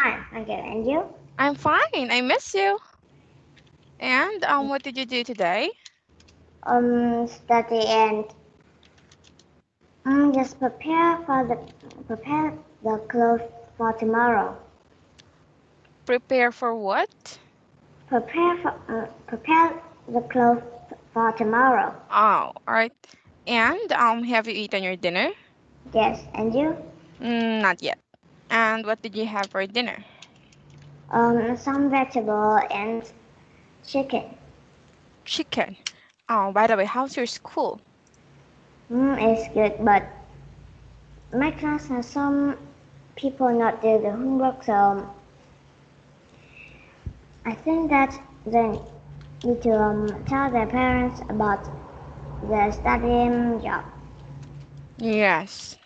fine. Okay, and you? I'm fine. I miss you. And what did you do today? Study and just prepare the clothes for tomorrow. Prepare for what? Prepare the clothes for tomorrow. Oh, all right. And have you eaten your dinner? Yes, and you? Not yet. And what did you have for dinner? Some vegetable and chicken. Chicken. Oh, by the way, how's your school? It's good, but my class has some people not do the homework, so I think that they need to tell their parents about the studying job. Yes.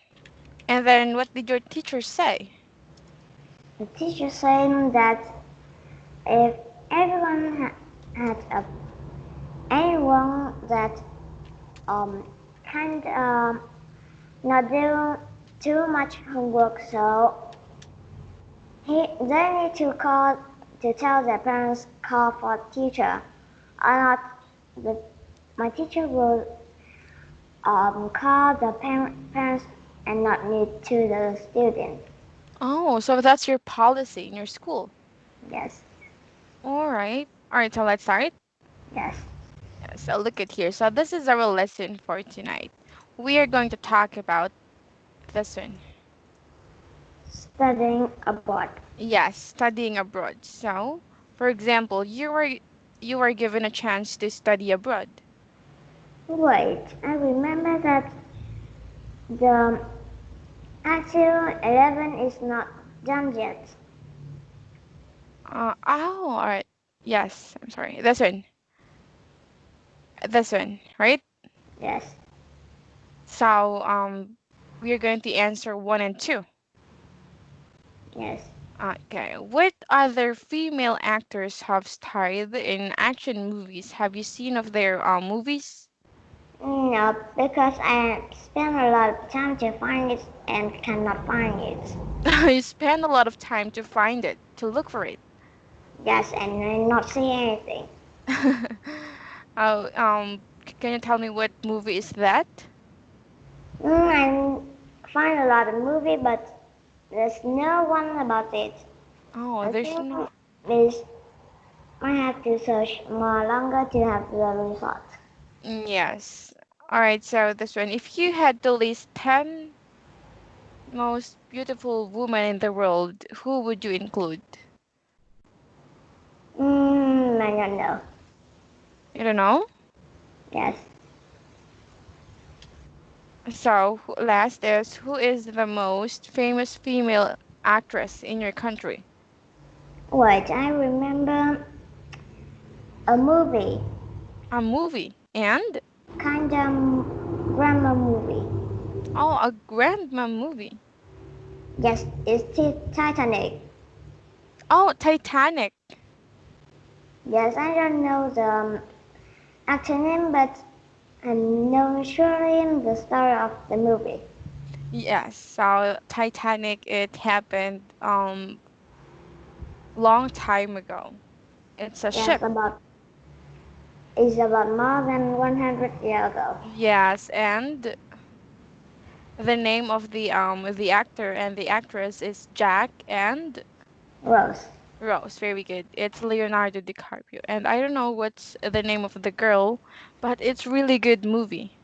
And then what did your teacher say? The teacher saying that if had anyone that kind not do too much homework, so they need to call to tell their parents call for teacher. Or not, the, my teacher will call the parents and not need to the student. Oh, so that's your policy in your school. Yes, All right. All right, so let's start. yes. So look at here. So this is our lesson for tonight. We are going to talk about this one. Studying abroad. Yes, studying abroad. So, for example, you were given a chance to study abroad. Wait, I remember that the actual 11 is not done yet. Oh, all right. Yes, I'm sorry. This one. This one, right? Yes. So, we are going to answer 1 and 2. Yes. Okay. What other female actors have starred in action movies? Have you seen of their movies? No, because I spent a lot of time to find it and cannot find it. You spend a lot of time to find it, to look for it. Yes, and I not see anything. Oh, can you tell me what movie is that? I find a lot of movie, but there's no one about it. Oh, I there's think no. this I have to search more longer to have the result. Yes. All right, so this one. If you had to list 10 most beautiful women in the world, who would you include? I don't know. You don't know? Yes. So, last is who is the most famous female actress in your country? Wait, I remember a movie, A movie. And? kind of drama movie. Oh, a grandma movie. Yes, it's Titanic. Oh, Titanic. Yes, I don't know the actor name, but I know surely the story of the movie. Yes, so Titanic, it happened long time ago. It's a Yes, ship. it's about more than 100 years ago. Yes, and the name of the actor and the actress is Jack and Rose. Rose. Very good. It's Leonardo DiCaprio. And I don't know what's the name of the girl, but it's really good movie.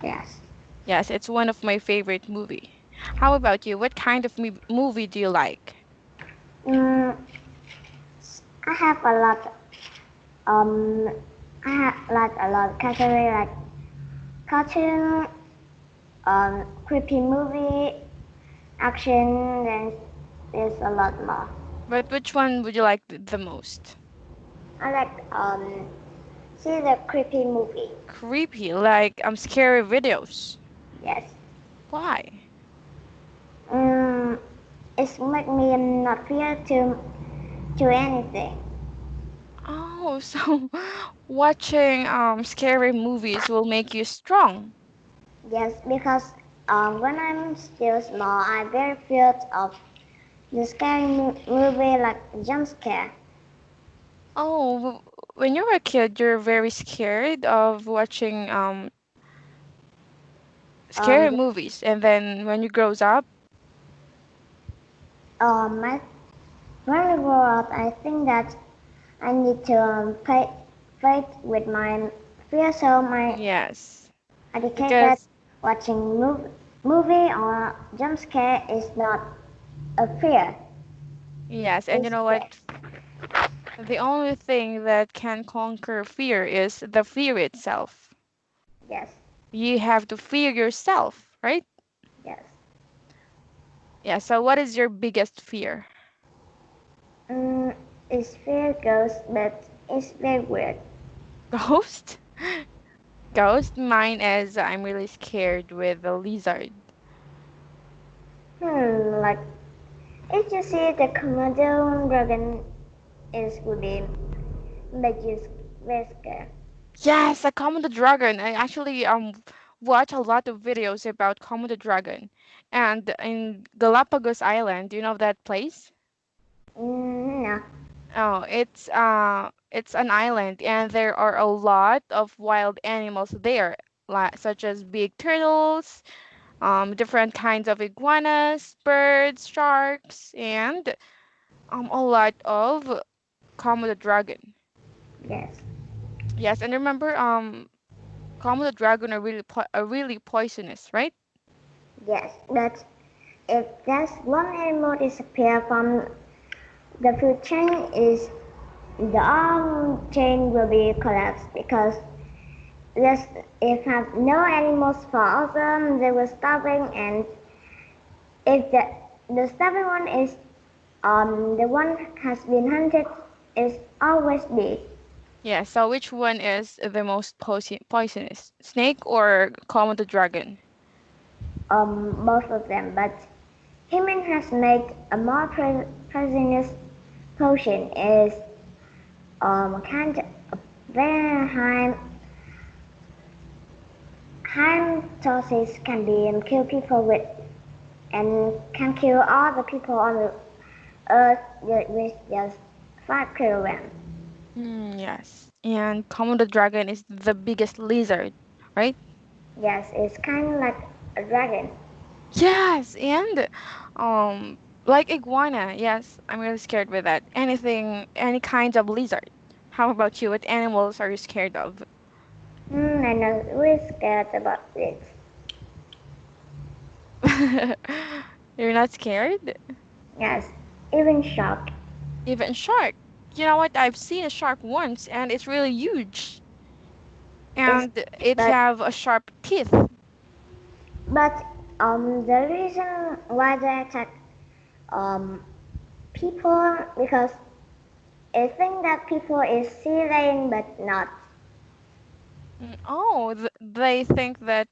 Yes. Yes, it's one of my favorite movie. How about you? What kind of movie do you like? Mm, I have a lot. Um, I have like a lot of category like cartoon, creepy movie, action, and there's a lot more. But which one would you like the most? I like see the creepy movie. Creepy, like scary videos. Yes. Why? Um, it's make me not fear to anything. Oh, so watching scary movies will make you strong. Yes, because when I'm still small, I'm very feared of The scary movie like a jump scare. Oh, when you were a kid, you're very scared of watching scary Um, movies, and then when you grows up, my when I grow up, I think that I need to fight with my fear, so yes, I decide that because watching movie or jump scare is not a fear. yes, and you It's know what? scare. The only thing that can conquer fear is the fear itself. Yes, You have to fear yourself, right? yes. Yeah, so what is your biggest fear? Mm, it's fear ghost, but it's very weird. Ghost? Ghost? Mine is I'm really scared with the lizard. Like if you see the Komodo dragon is would be make you very scared. Yes, a Komodo dragon. I actually watch a lot of videos about Komodo dragon. And in Galapagos Island, do you know that place? No. Oh, it's an island and there are a lot of wild animals there, like such as big turtles, different kinds of iguanas, birds, sharks, and a lot of Komodo dragon. Yes. Yes, and remember, Komodo dragon are really poisonous, right? Yes. But if just one animal disappear from the food chain, is the whole chain will be collapsed because just if have no animals follow them, they will starving, and if the starving one is the one has been hunted, is always big. Yeah, so which one is the most poisonous? Snake or Komodo dragon? Both of them, but human has made a more poisonous potion is kind of very high doses can be kill people with and can kill all the people on the earth with just 5 kilograms. Yes. And Komodo dragon is the biggest lizard, right? Yes, it's kind of like a dragon. Yes, and like iguana. Yes, I'm really scared with that. Anything, any kinds of lizard. How about you? What animals are you scared of? I'm not really scared about it. You're not scared? Yes, even shark. Even shark. You know what? I've seen a shark once and it's really huge. It's And it but have a sharp teeth. but the reason why they attack um people because I think that people is sea lion but not. Oh, they think that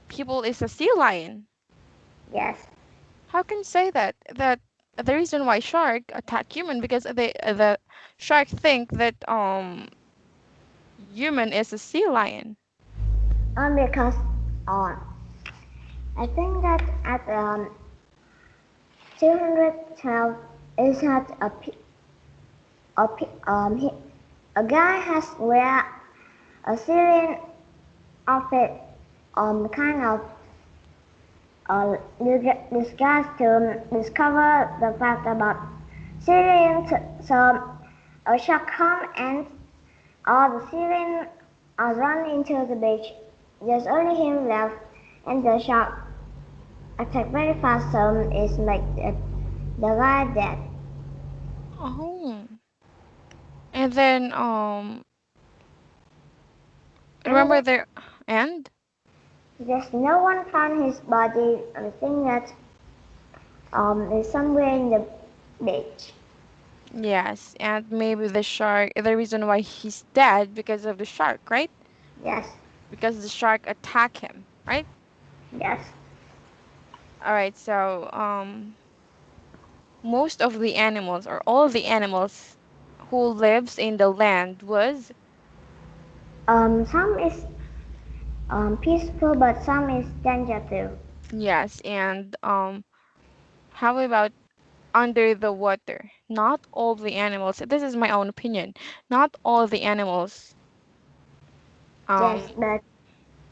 people is a sea lion. Yes. How can you say that? That the reason why shark attack human because the shark think that human is a sea lion. Because uh, I think that at 212 is that a guy has wear a Syrian outfit kind of disguise to discover the fact about Syrians. So a shark come and all the Syrians are run into the beach. There's only him left, and the shark attack very fast, so it's make the guy dead. Oh, and then And remember there and there's no one found his body. I think that is somewhere in the beach. yes, and maybe the shark. The reason why he's dead because of the shark, right? Yes, Because the shark attacked him, right? yes. All right, so most of the animals or all the animals who lives in the land was Some is peaceful, but some is danger too. yes, and how about under the water. Not all the animals. This is my own opinion. Not all the animals. Yes, but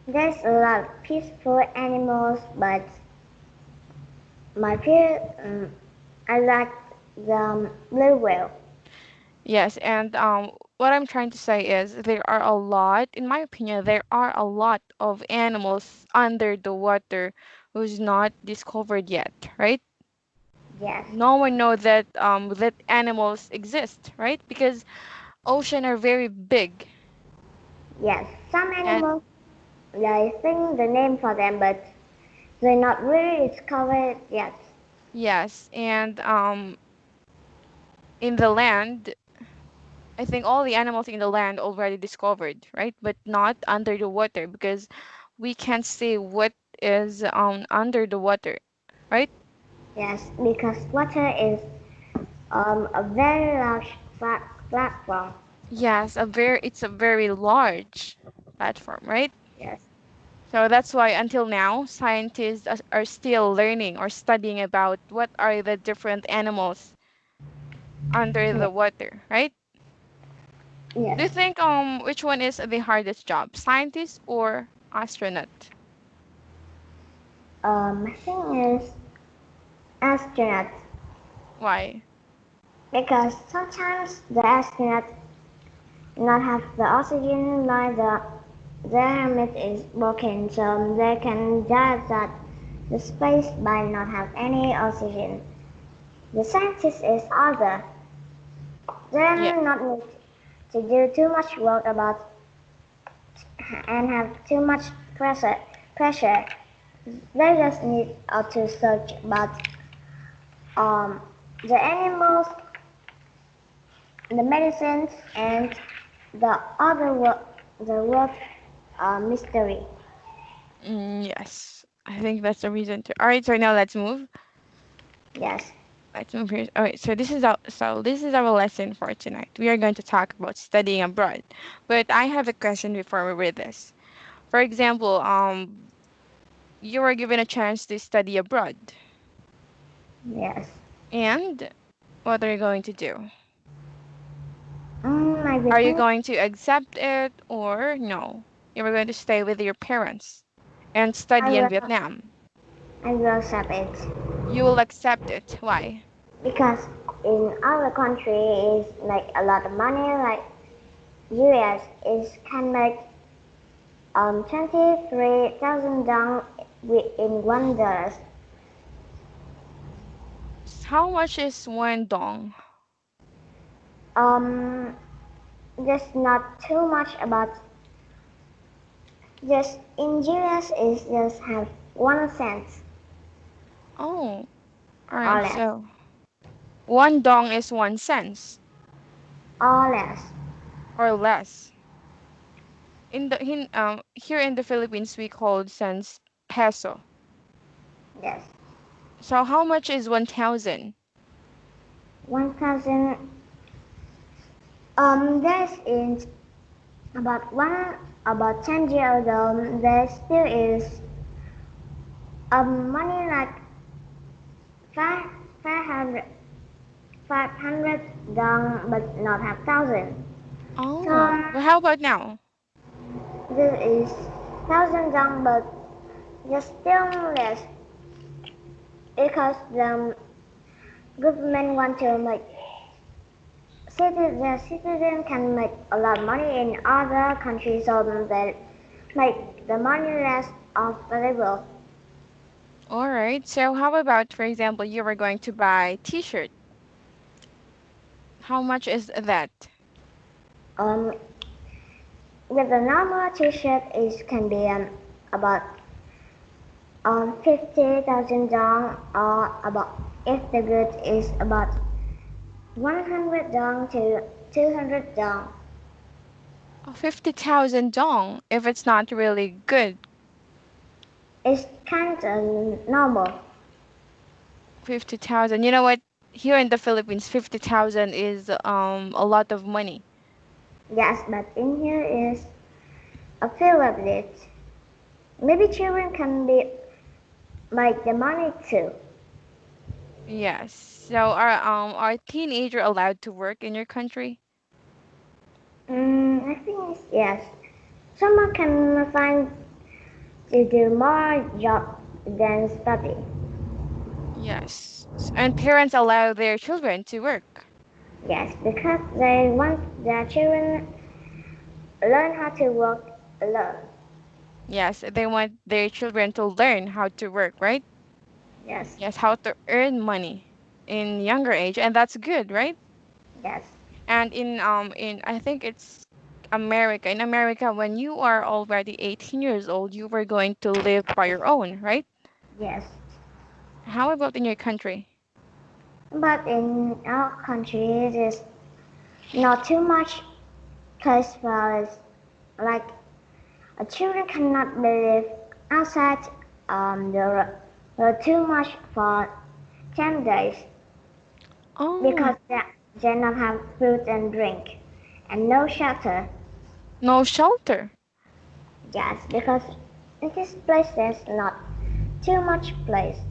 there's a lot of peaceful animals, but my favorite, I like the blue whale. Yes, and what I'm trying to say is there are a lot, in my opinion, there are a lot of animals under the water who's not discovered yet, right? Yes, No one know that animals exist, right? Because ocean are very big, yes. Some and animals, I think the name for them, but they're not really discovered yet. yes, and in the land, I think all the animals in the land already discovered, right? But not under the water because we can't see what is under the water, right? Yes, because water is a very large platform. Yes, it's a very large platform, right? Yes, So that's why until now scientists are still learning or studying about what are the different animals under yes, the water, right? yes. Do you think which one is the hardest job, scientist or astronaut? I think is astronaut Why? because sometimes the astronaut not have the oxygen like their helmet is broken, so they can die at the space by not have any oxygen. The scientist is other. Yeah. They not need to do too much work about and have too much pressure. Pressure. They just need to search about um, the animals, the medicines, and the other the world mystery. Yes. I think that's the reason to. All right, so now let's move. Yes. Let's move here. All right, this is our lesson for tonight. We are going to talk about studying abroad. But I have a question before we read this. For example, you were given a chance to study abroad. Yes. And what are you going to do? Maybe Are you think going to accept it or no? You were going to stay with your parents and I study in will. Vietnam. I will accept it You will accept it. Why? because in our country is like a lot of money. Like U.S. is can make 23,000 dong in $1. How much is one dong? Um, just not too much about just in US is just have 1 cent Oh, all or right. less So one dong is 1 cent or less. or less. Here in the Philippines, we call cents peso. Yes, So how much is 1,000? 1,000. There's in about 10 years ago. There still is money like five 500 500 dong, but not have thousand. Oh, So but how about now? this is 1,000 dong, but just still less because the government want to make the citizen can make a lot of money in other countries, so they make the money less available. All right. So how about, for example, you were going to buy T-shirt. How much is that? Um, with the normal T-shirt is can be about 50,000 dong, or about if the good is about 100 dong to 200 dong. Oh, 50,000 dong if it's not really good. It's kind of normal. 50,000. You know what? Here in the Philippines, 50,000 is a lot of money. Yes, but in here is a few of it. Maybe children can be make the money too. Yes. So are teenager allowed to work in your country? I think yes. Someone can find to do more job than study. Yes. And parents allow their children to work. Yes, because they want their children learn how to work alone. Yes, they want their children to learn how to work, right? Yes, Yes, how to earn money in younger age, and that's good, right? yes, And in I think it's America. In America, when you are already 18 years old, you were going to live by your own, right? yes. How about in your country? But in our country, it is not too much place for us. Like children cannot live outside the road too much for 10 days Oh, because they not have food and drink and no shelter. no shelter. Yes, because in this place there's not too much place.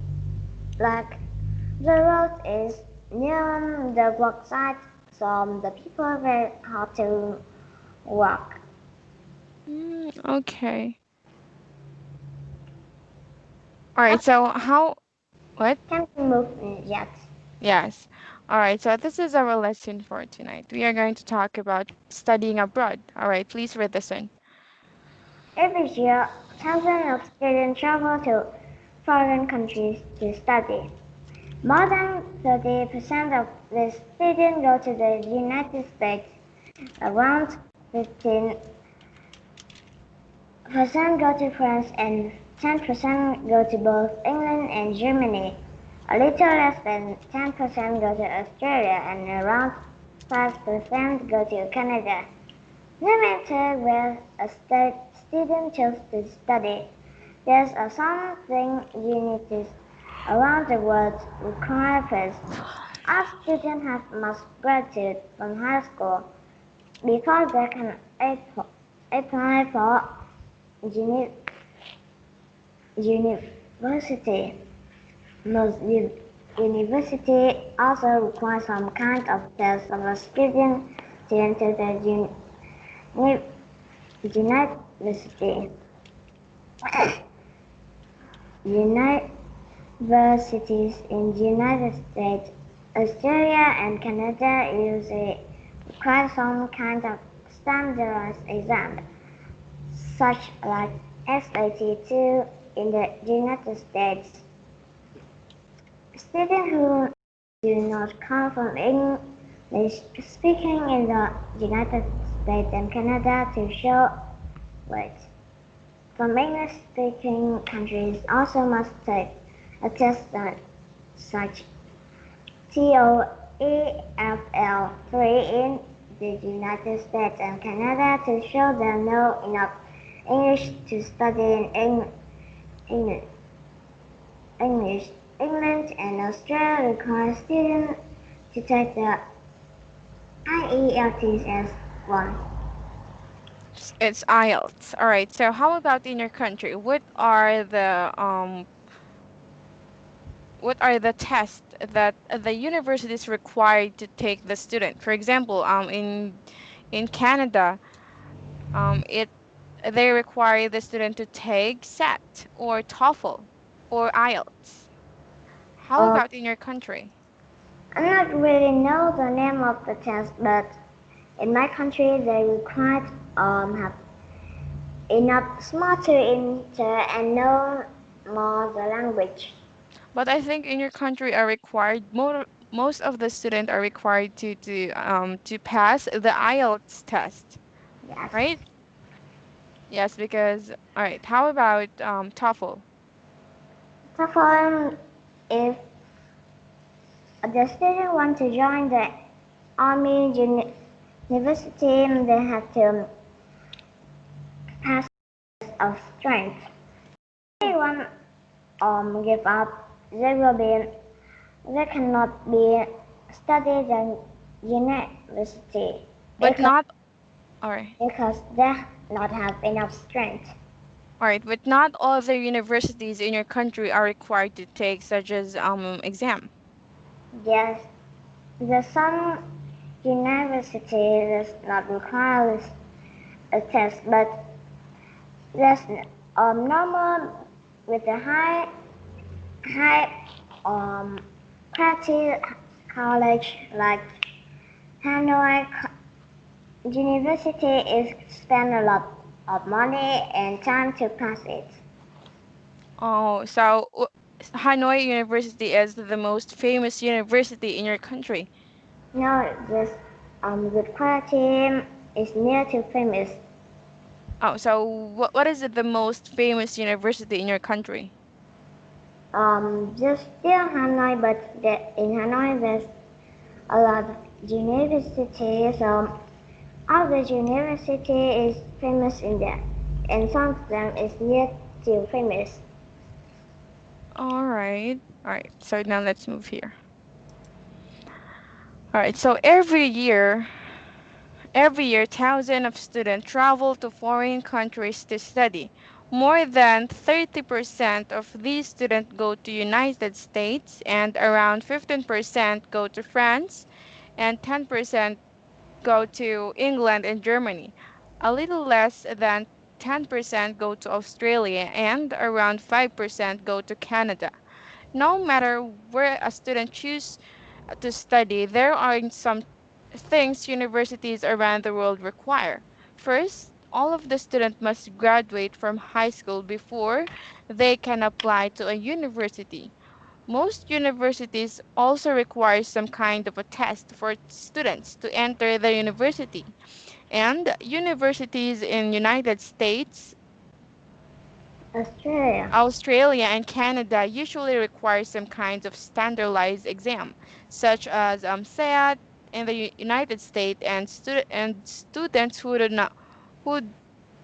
Like the road is near the work site, so the people will have to walk. Okay. All right. So how? What? Can't move yet. Yes. All right. So this is our lesson for tonight. We are going to talk about studying abroad. All right. Please read this one. Every year, thousands of students travel to foreign countries to study. More than 30% of the students go to the United States. Around 15% go to France and 10% go to both England and Germany. A little less than 10% go to Australia and around 5% go to Canada. No matter where a student chooses to study, there's something unique around the world require first. All students have must graduate from high school before they can apply for uni- university. Most universities also require some kind of test of a student to enter the university. Universities in the United States, Australia, and Canada usually require some kind of standardized exam, such like SAT-2 in the United States. Students who do not come from English speaking in the United States and Canada to show wait. From English speaking countries also must take a test that such TOEFL 3 in the United States and Canada to show they know enough English to study in England. English. England and Australia require students to take the IELTS 1. It's IELTS. All right. So how about in your country? What are the tests that the university is required to take the student? For example, in Canada, it they require the student to take SAT or TOEFL or IELTS. How Uh, about in your country? I not really know the name of the test, but in my country they require have enough smart to enter and know more the language. But I think in your country are required most of the students are required to pass the IELTS test, Yes. right? Yes, because all right. How about TOEFL? So for if the student want to join the army university, they have to pass of strength. If anyone give up, they cannot be studied in university But not all right. because they not have enough strength. All right, but not all the universities in your country are required to take such as exam. Yes, some university does not require a test, but there's normal with a high practice college like Hanoi University is spend a lot of money and time to pass it. Oh, so Hanoi University is the most famous university in your country. No, this good quality is near to famous. Oh, so what is it the most famous university in your country? Just still Hanoi, but in Hanoi there's a lot of universities. All the university is famous in there, and some of them is near to famous. All right. All right. So now let's move here. All right. So every year, thousands of students travel to foreign countries to study. More than 30% of these students go to United States and around 15% go to France and 10% go to England and Germany. A little less than 10% go to Australia and around 5% go to Canada. No matter where a student chooses to study, there are some things universities around the world require. First, all of the students must graduate from high school before they can apply to a university. Most universities also require some kind of a test for students to enter the university. And universities in United States, Australia. Australia and Canada usually require some kinds of standardized exam, such as SAT in the United States, and students who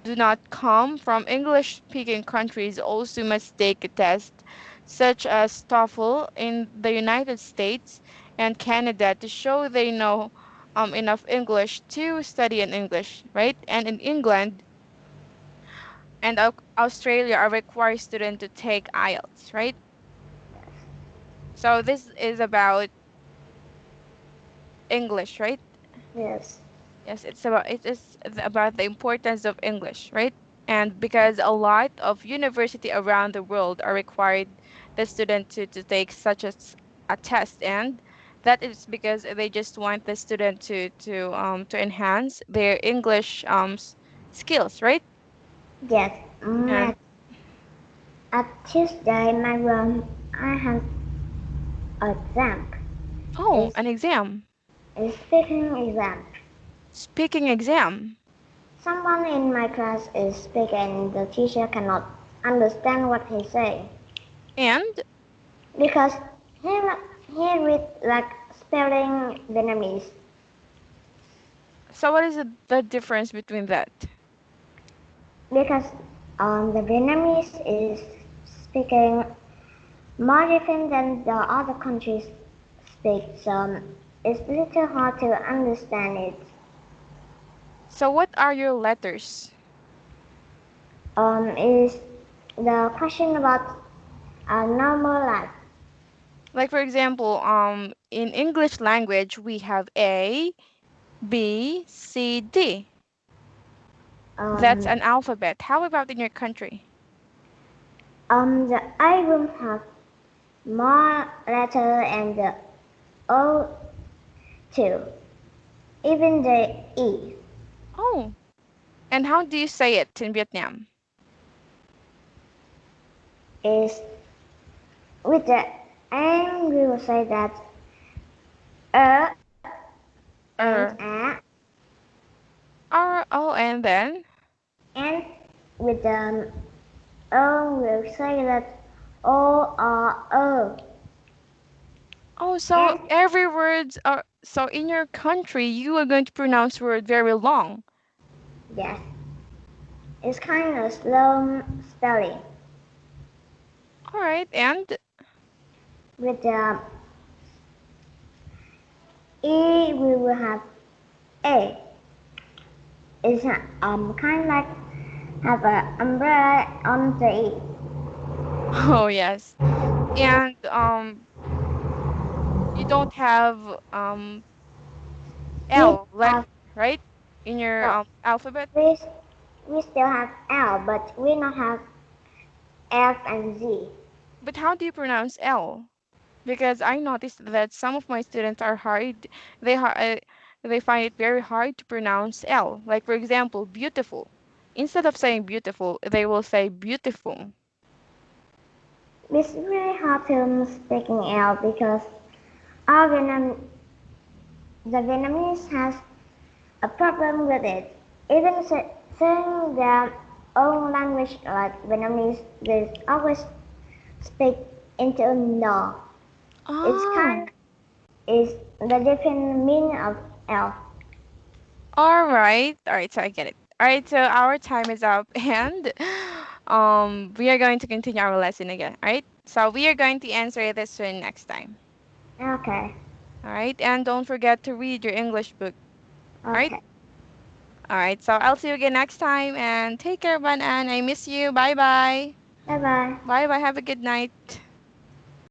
do not come from English-speaking countries also must take a test, such as TOEFL in the United States and Canada, to show they know enough English to study in English, right? And in England and Australia are required students to take IELTS, right? So this is about English, right? Yes. Yes, it is about the importance of English, right? And because a lot of university around the world are required the student to take such as a test, and that is because they just want the student to enhance their English skills, right? Yes. And At Tuesday, my room, I have an exam. oh, It's an exam, a speaking exam. speaking exam, Someone in my class is speaking, the teacher cannot understand what he say and because he he read like spelling Vietnamese. so what is the difference between that? Because the Vietnamese is speaking more different than the other countries speak, so it's little hard to understand it. So what are your letters? Is the question about a normal life. Like for example, in English language we have A, B, C, D. That's Um, an alphabet. How about in your country? the I will have more letter and the O too, even the E Oh, and how do you say it in Vietnam? is with the and we will say that er and Er, a R, O, and then? and with the O we'll say that O R O Oh, so and every words are, so in your country you are going to pronounce word very long. yes, it's kind of slow spelling. All right, and With the E we will have A. It's kind of like have an umbrella on the E. oh yes. And you don't have We L letter, have right? In your no, alphabet. we we still have L, but we don't have F and Z. But how do you pronounce L? Because I noticed that some of my students are hard. They ha- uh, they find it very hard to pronounce L. Like for example, beautiful. Instead of saying beautiful, they will say beautiful. It's really hard to speaking L because our the Vietnamese has a problem with it. Even saying their own language like Vietnamese, they always speak into no. It's Oh, kind is the different meaning of L. all right. All right, so I get it. All right, so our time is up and we are going to continue our lesson again. All right? So we are going to answer this one next time. Okay, All right? And don't forget to read your English book. All right? okay. All right. So I'll see you again next time and take care, everyone, and I miss you. Bye bye. Bye bye. Bye bye. Have a good night.